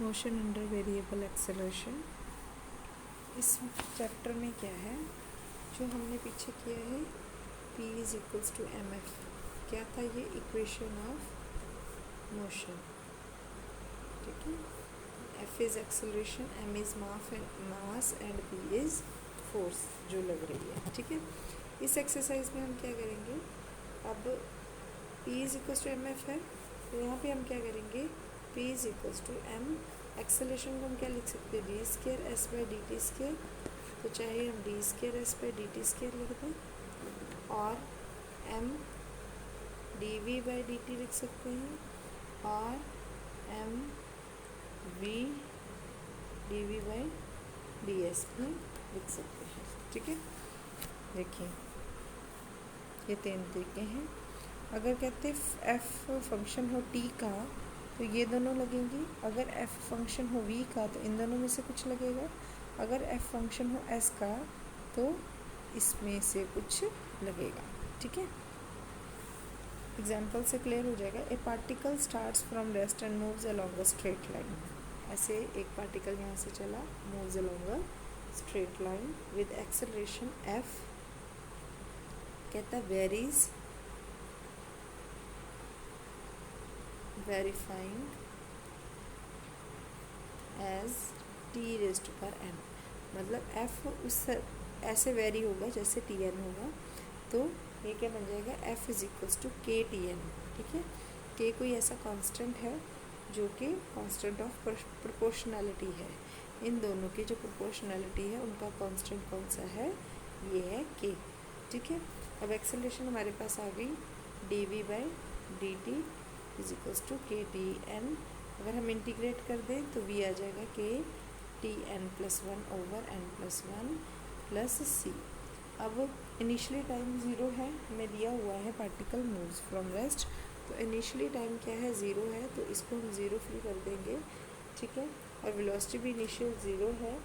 Motion under variable acceleration. इस chapter में क्या है जो हमने पीछे किया है, P is equals to mf। क्या था ये? Equation of motion. ठीक है, f is acceleration, m is mass and p is force जो लग रही है। ठीक है, इस एक्सरसाइज में हम क्या करेंगे, अब P is equals to mf है तो यहाँ पे हम क्या करेंगे, P is equals to m, acceleration को हम क्या लिख सकते हैं, D square S by D T square. तो चाहे हम D square S by D T square लिख दें, और m D V by D T लिख सकते हैं, और m v D V by D S भी लिख सकते हैं। ठीक है, देखिए ये 3 तरीके हैं। अगर कहते हैं f फंक्शन हो t का तो ये दोनों लगेंगी, अगर f फंक्शन हो v का तो इन दोनों में से कुछ लगेगा, अगर f फंक्शन हो s का तो इसमें से कुछ लगेगा। ठीक है, एग्जाम्पल से क्लियर हो जाएगा। A particle starts from rest and moves along a straight line. ऐसे एक पार्टिकल यहाँ से चला, moves along a straight line with acceleration f, कहता है varies verifying as T rest पर एन। मतलब f उस ऐसे वेरी होगा जैसे टी एन होगा, तो ये क्या बन जाएगा, f is equals to K T N. ठीक है, k कोई ऐसा कांस्टेंट है जो कि कांस्टेंट ऑफ प्रोपोर्शनैलिटी है। इन दोनों की जो प्रोपोर्शनैलिटी है उनका कांस्टेंट कौन सा है, ये है k। ठीक है, अब एक्सेलरेशन हमारे पास आ गई D V by D T is equals to K T N. अगर हम इंटीग्रेट कर दें तो v आ जाएगा k T N plus one over N plus one plus c. अब इनिशियली टाइम 0 है, हमें दिया हुआ है पार्टिकल मूव्स फ्रॉम रेस्ट, तो इनिशियली टाइम क्या है, 0 है, तो इसको हम 0 फिल कर देंगे। ठीक है, और वेलोसिटी भी इनिशियल 0 है।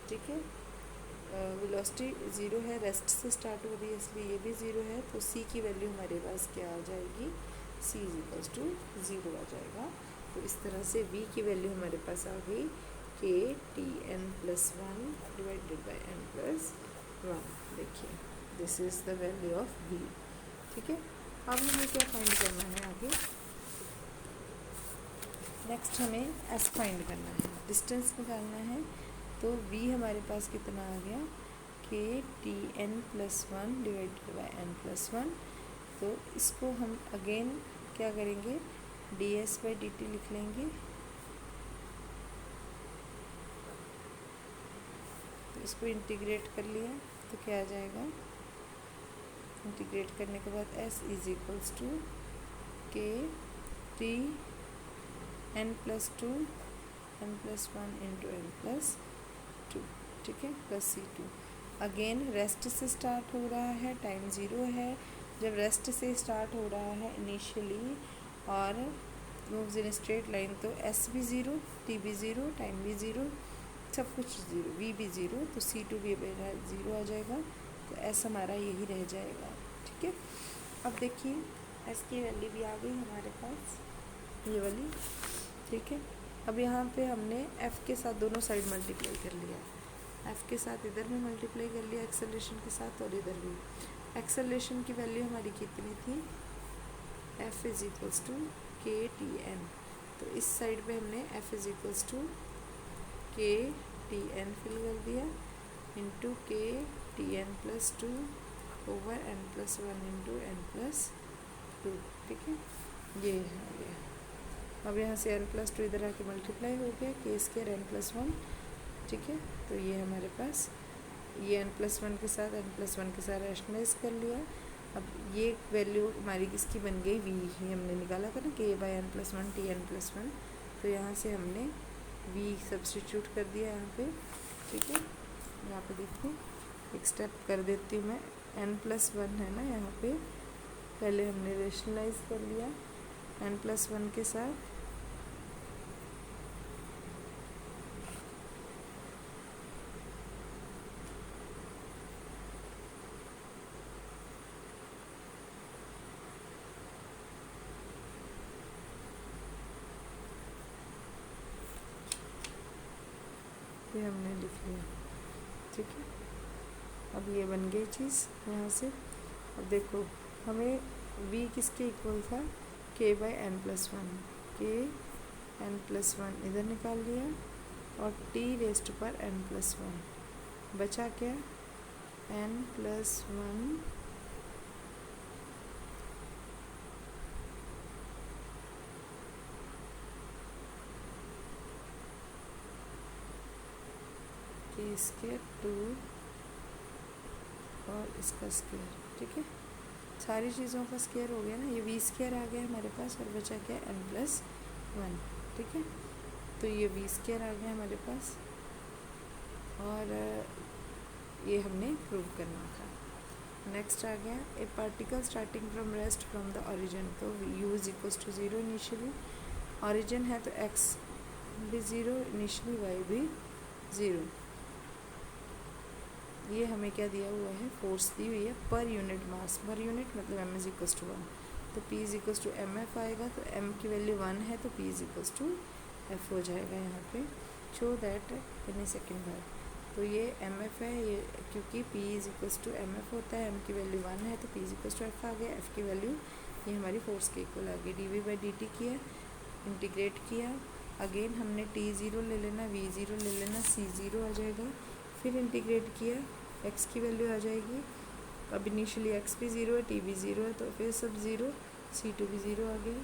ठीक है, वेलोसिटी 0 है, रेस्ट से स्टार्ट हो रही है इसलिए ये भी 0 है, तो c की वैल्यू हमारे पास क्या आ जाएगी, c इज इक्वल्स टू 0 आ जाएगा। तो इस तरह से v की वैल्यू हमारे पास आ गई k T N plus one divided by N plus one. देखिए this is the value of v। ठीक है, अब हमें क्या फाइंड करना है आगे, नेक्स्ट हमें s फाइंड करना है, डिस्टेंस निकालना है। तो v हमारे पास कितना आ गया, K T N plus one divided by N plus one. तो इसको हम अगेन क्या करेंगे, D S by D T लिख लेंगे। तो इसको इंटीग्रेट कर लिया तो क्या आ जाएगा, इंटीग्रेट करने के बाद s is equals to K T N plus two N plus one into N plus two. ठीक है, plus C two. Again rest से स्टार्ट हो रहा है, टाइम 0 है। जब रेस्ट से स्टार्ट हो रहा है इनिशियली और मूव्स इन स्ट्रेट लाइन, तो s भी 0, t भी 0, टाइम भी 0, सब कुछ 0, v भी 0, तो c2 भी 0 आ जाएगा। तो s हमारा यही रह जाएगा। ठीक है, अब देखिए s की वैल्यू भी आ गई हमारे पास, ये वाली। ठीक है, अब यहाँ पे हमने f के साथ दोनों साइड मल्टीप्लाई कर लिया, f के साथ इधर में मल्टीप्लाई कर लिया एक्सेलरेशन के साथ, और इधर भी। एक्सेलरेशन की वैल्यू हमारी कितनी थी, f is equals to K T N. तो इस साइड पे हमने f is equals to K T N fill कर दिया into K T N plus two over N plus one into N plus two. ठीक है, ये आ गया। अब यहाँ से एन प्लस टू इधर आके मल्टीप्लाई हो गया, के स्क्वायर एन प्लस वन। ठीक है, तो ये हमारे पास ये एन प्लस वन के साथ एन प्लस वन के साथ रैशनलाइज कर लिया। अब ये वैल्यू हमारी किसकी बन गई, वी ही हमने निकाला था ना, K by N plus one T N plus one. तो यहाँ से हमने वी सब्स्टिट्यूट कर दिया यहाँ पे। ठीक है, यहाँ पे देखो एक स्टेप कर देती हूँ मैं, एन प्लस वन है ना, यहाँ पे पहले हमने रैशनलाइज कर लिया एन प्लस वन के साथ, पे हमने लिख लिया, ठीक है। अब ये बन गई चीज़ यहाँ से। अब देखो हमें v किसके इक्वल था, k/n+1, k(n+1) इधर निकाल लिया और t⁻n+1 बचा क्या, n+1 के स्क्वायर 2 और इसका स्क्वायर, ठीक है। सारी चीज़ों का स्क्वायर हो गया ना, ये v स्क्वायर आ गया हमारे पास और बचा क्या, n+1, ठीक है। तो ये v स्क्वायर आ गया हमारे पास और ये हमने प्रूव करना था। नेक्स्ट आ गया, a particle starting from rest from the origin, तो u is equals to 0 initially, origin है तो x भी 0 इनिशियली, y भी 0। ये हमें क्या दिया हुआ है, फोर्स दी हुई है per unit mass, per unit मतलब m इज इक्वल्स टू 1, तो p is equals to mf आएगा, तो m की वैल्यू 1 है तो p is equals to f हो जाएगा यहाँ पे। शो दैट इन सेकेंड बार, तो ये mf है, ये क्योंकि p is equals to mf होता है, m की वैल्यू 1 है तो p is equals to f आ गया, f की वैल्यू ये हमारी फोर्स के इक्वल आ गई। dv/dt किया, इंटीग्रेट किया, अगेन हमने t0 ले लेना, v0 ले लेना, c0 आ जाएगा, फिर इंटीग्रेट किया, x की वैल्यू आ जाएगी। अब इनिशियली x भी 0 है, t भी 0 है, तो फिर सब 0, c2 भी 0 आ गया।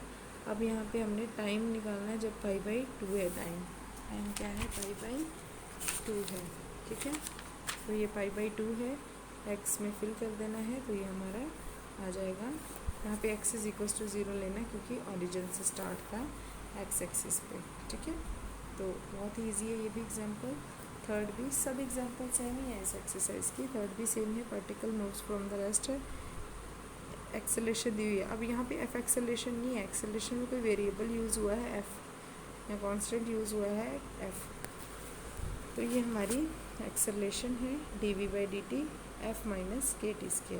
अब यहाँ पे हमने टाइम निकालना है, जब π/2 है, टाइम क्या है, π/2 है, ठीक है। तो ये π/2 है, x में फिल कर देना है, तो ये हमारा आ जाएगा। यहाँ पे x इज इक्वल्स टू 0 लेना क्योंकि ओरिजिन से स्टार्ट था x एक्सिस पे, ठीक है। तो बहुत ही ईजी है ये भी एग्जाम्पल। थर्ड भी, सब एग्जाम्पल सेम ही है इस एक्सरसाइज की, थर्ड भी सेम है, particle moves from the rest है, एक्सेलेरेशन दी हुई है। अब यहाँ पे f एक्सेलेरेशन नहीं है, एक्सेलेरेशन में कोई वेरिएबल यूज़ हुआ है f या कांस्टेंट यूज़ हुआ है f, तो ये हमारी एक्सेलेरेशन है dv/dt f माइनस kt²।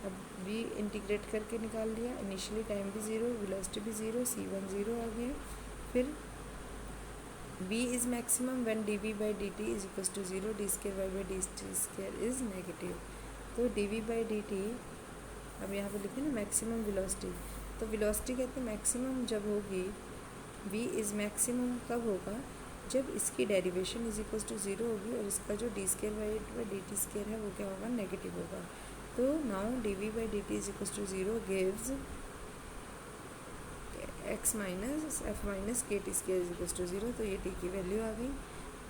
अब v इंटीग्रेट करके निकाल लिया, इनिशियली टाइम भी 0, वेलोसिटी भी 0, c1 0 आ गया, फिर v is maximum when dv/dt is equals to 0, d²y/dt² is negative. तो dv/dt, अब यहाँ पे लिखे ना मैक्सिमम वेलोसिटी, तो वेलोसिटी कहते हैं मैक्सिमम जब होगी, v इज़ मैक्सिमम कब होगा, जब इसकी डेरिवेशन इज इक्वल्स टू 0 होगी और इसका जो d²y/dt² है वो क्या होगा, नेगेटिव होगा। तो now dv/dt is equals to 0 gives x minus f minus kt² is equals to 0, तो ये t की वैल्यू आ गई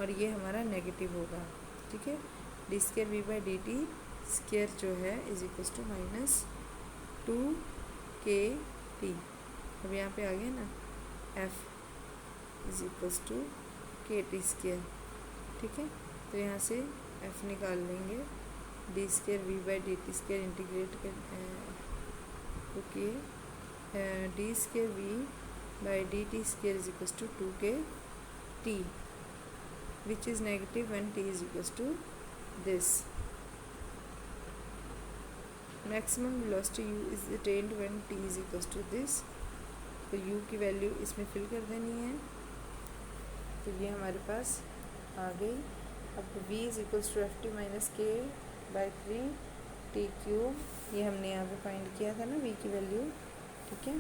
और ये हमारा नेगेटिव होगा, ठीक है। d²v/dt² जो है इज इक्वल्स टू -2kt, अब यहाँ पे आ गया ना f is equals to kt², ठीक है। तो यहाँ से f निकाल लेंगे, d²v/dt² इंटीग्रेट कर okay, d²v/dt² is equals to 2kt, which is negative when t is equals to this. Maximum velocity u is attained when t is equals to this, तो u की वैल्यू इसमें fill कर देनी है, तो ये हमारे पास आ गई। अब v is equals to ft minus k/3 t³, ये हमने यहाँ पे फाइंड किया था ना v की वैल्यू, ठीक है।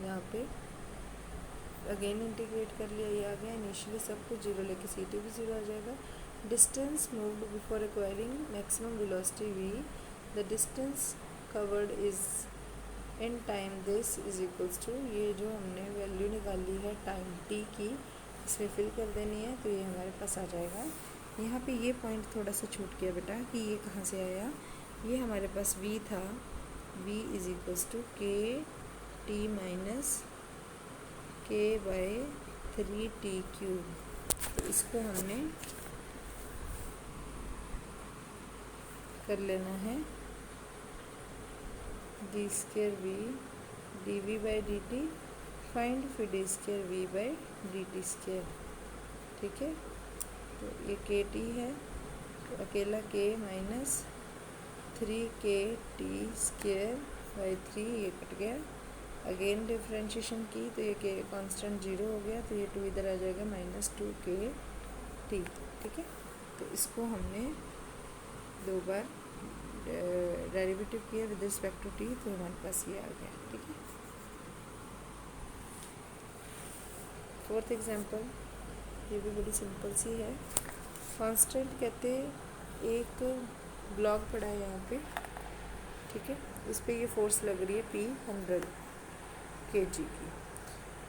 यहाँ पे अगेन इंटीग्रेट कर लिया, ये आ गया, इनिशियली सब कुछ 0 लेके c2 भी 0 आ जाएगा। Distance moved before acquiring maximum velocity v, the distance covered is in time this is equals to, ये जो हमने वैल्यू निकाली है टाइम t की, इसमें फिल कर देनी है, तो ये हमारे पास आ जाएगा। यहाँ पे ये पॉइंट थोड़ा सा छूट गया बेटा कि ये कहाँ से आया, ये हमारे पास v था, v is equals to kt minus k/3t³, तो इसको हमने कर लेना है d²v dv/dt, फाइंड फिर d²v/dt², ठीक है। तो ये kt है, तो अकेला k माइनस 3kt²/3, ये कट गया। अगेन डिफ्रेंशिएशन की तो ये के कांस्टेंट 0 हो गया, तो ये 2 इधर आ जाएगा -2kt, ठीक है। तो इसको हमने 2 बार डेरिवेटिव किया विद रिस्पेक्ट टू t, तो हमारे पास ये आ गया, ठीक है। फोर्थ एग्जांपल, ये भी बड़ी सिंपल सी है। कांस्टेंट कहते एक ब्लॉक पड़ा है यहाँ पे, ठीक है। इस पे ये फोर्स लग रही है P 100 kg की।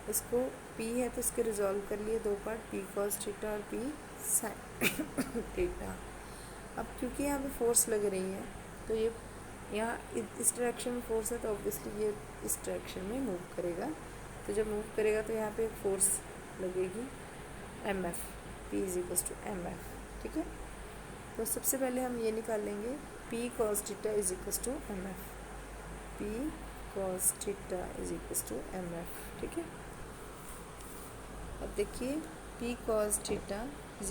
इसको P है तो इसके रिजॉल्व कर लिए 2 पार्ट, P cos थीटा और P sin थीटा। अब क्योंकि यहाँ पे फोर्स लग रही है तो ये यहाँ इस डायरेक्शन में फोर्स है, तो ऑब्वियसली ये इस डायरेक्शन में मूव करेगा। तो जब मूव करेगा तो यहाँ पे एक फोर्स लगेगी mf, P = mf, ठीक है। तो सबसे पहले हम ये निकालेंगे P cos theta = mf, P cos theta = mf, ठीक है। अब देखिए P cos थीटा =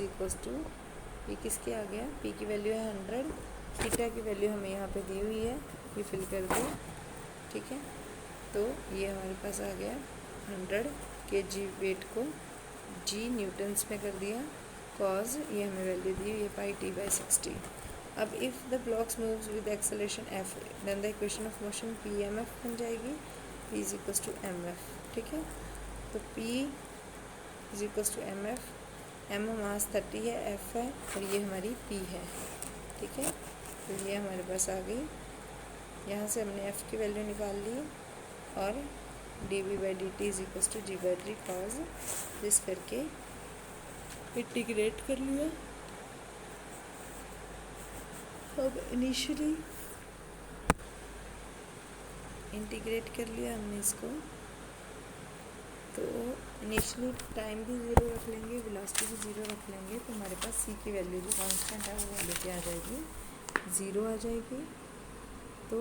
P किसके आ गया, P की वैल्यू है 100, थीटा की वैल्यू हमें यहाँ पे दी हुई है, ये फिल कर दी, ठीक है। तो ये हमारे पास आ गया 100 kg, वेट को g न्यूटन्स में कर दिया, cos ये हमें वैल्यू दी हुई है πt/60। अब if the blocks moves with acceleration f, then the equation of motion pmf बन जाएगी, P = mf, ठीक है। तो P = mf, m मास 30 है, f है, और ये हमारी P है, ठीक है। तो ये हमारे पास आ गई। यहाँ से हमने f की वैल्यू निकाल ली और dv/dt = g/3 cos दिस करके इंटीग्रेट कर लिया। अब इनिशियली इंटीग्रेट कर लिया हमने इसको, तो इनिशियली टाइम भी 0 रख लेंगे, वेलोसिटी भी 0 रख लेंगे, तो हमारे पास c की वैल्यू जो कांस्टेंट है वो लेके आ जाएगी 0 आ जाएगी। तो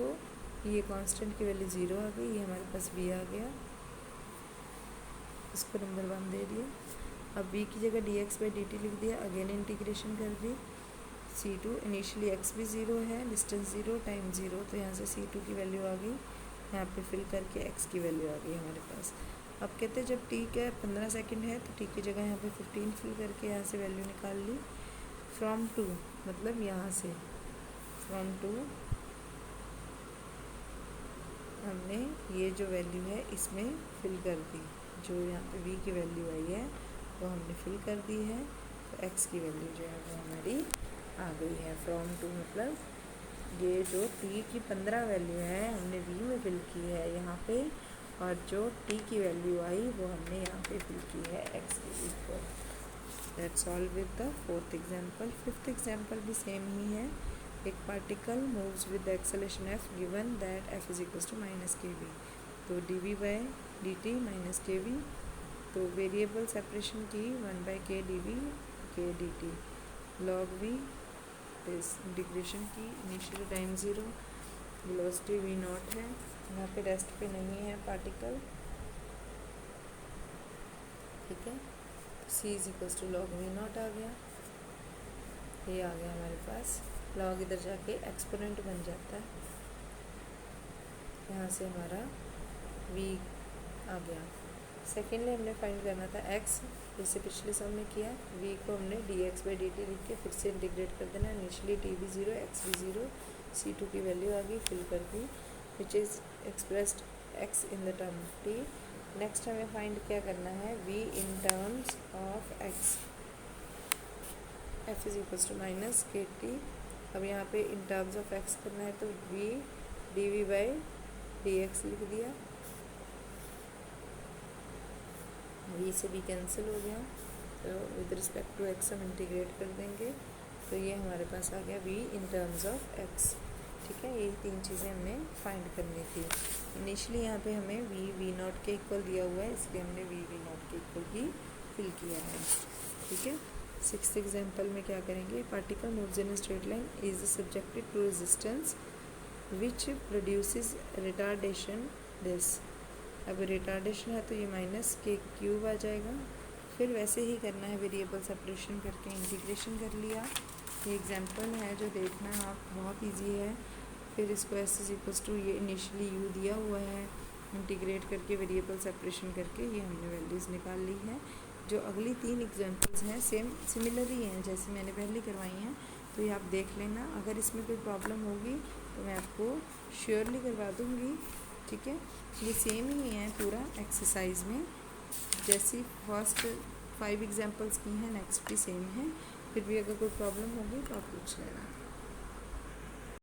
ये कांस्टेंट की वैल्यू 0 आ गई, ये हमारे पास b आ गया, इसको नंबर 1 दे दिया। अब b की जगह dx/dt लिख दिया, अगेन इंटीग्रेशन कर दी। c2 इनिशियली x भी 0 है, डिस्टेंस 0, टाइम 0, तो यहाँ से c2 की वैल्यू आ गई, यहाँ पे फिल करके x की वैल्यू आ गई हमारे पास। अब कहते हैं जब t क्या 15 सेकंड है तो t की जगह यहाँ पे 15 फिल करके यहाँ से वैल्यू निकाल ली। फ्रॉम टू मतलब यहाँ से फ्रॉम टू हमने ये जो वैल्यू है इसमें फिल कर दी, जो यहाँ पे v की वैल्यू आई है वो हमने फिल कर दी है, तो x की वैल्यू जो है वो हमारी आ गई है। फ्रॉम टू मतलब ये जो t की 15 वैल्यू है हमने v में फिल की है यहाँ पे, और जो t की वैल्यू आई वो हमने यहाँ पे फिल की है x के equal. That's all with the fourth example. Fifth example भी सेम ही है। एक particle moves with acceleration f given that f = -kv, तो dv/dt -kv, तो वेरिएबल सेपरेशन की 1/k dv k dt, log v integration की, initial time 0, velocity v0 है, यहाँ पे रेस्ट पे नहीं है पार्टिकल, ठीक है। c = log v0 आ गया, ये आ गया हमारे पास। log इधर जाके एक्सपोनेंट बन जाता है, यहाँ से हमारा v आ गया। सेकेंडली हमने फाइंड करना था x, जैसे पिछले सम में किया, v को हमने dx/dt लिख के फिर से इंटीग्रेट कर देना। इनिशियली t भी 0, x भी 0, c2 की वैल्यू आ गई, फिल कर दी, which is expressed x in the term of t। Next हमें फाइंड क्या करना है, v in terms of x, f = -kt। अब यहाँ पे इन टर्म्स ऑफ x करना है तो v dv/dx लिख दिया, v से भी कैंसिल हो गया, तो विद रिस्पेक्ट टू x हम इंटीग्रेट कर देंगे, तो ये हमारे पास आ गया v in terms of x, ठीक है। ये 3 चीज़ें हमने फाइंड करनी थी। इनिशियली यहाँ पे हमें v0 के इक्वल दिया हुआ है, इसलिए हमने v0 के इक्वल ही फिल किया है, ठीक है। सिक्स्थ एग्जाम्पल में क्या करेंगे, particle moves in straight line is subjected to resistance which produces retardation this. अब रिटार्डेशन है तो ये -k³ आ जाएगा। फिर वैसे ही करना है, वेरिएबल सेपरेशन करके इंटीग्रेशन कर लिया। ये एग्जाम्पल है जो देखना आप, बहुत इजी है। फिर इसको एस इज इक्वल्स टू ये इनिशियली यू दिया हुआ है, इंटीग्रेट करके वेरिएबल सेपरेशन करके ये हमने वैल्यूज़ निकाल ली है। जो अगली 3 एग्जांपल्स हैं सेम सिमिलर ही हैं जैसे मैंने पहले करवाई हैं, तो ये आप देख लेना। अगर इसमें कोई प्रॉब्लम होगी तो मैं आपको श्योरली करवा दूँगी, ठीक है। ये सेम ही है पूरा एक्सरसाइज में, जैसी फर्स्ट 5 एग्जांपल्स की हैं नेक्स्ट भी सेम है। फिर भी अगर कोई प्रॉब्लम होगी तो आप पूछ लेना।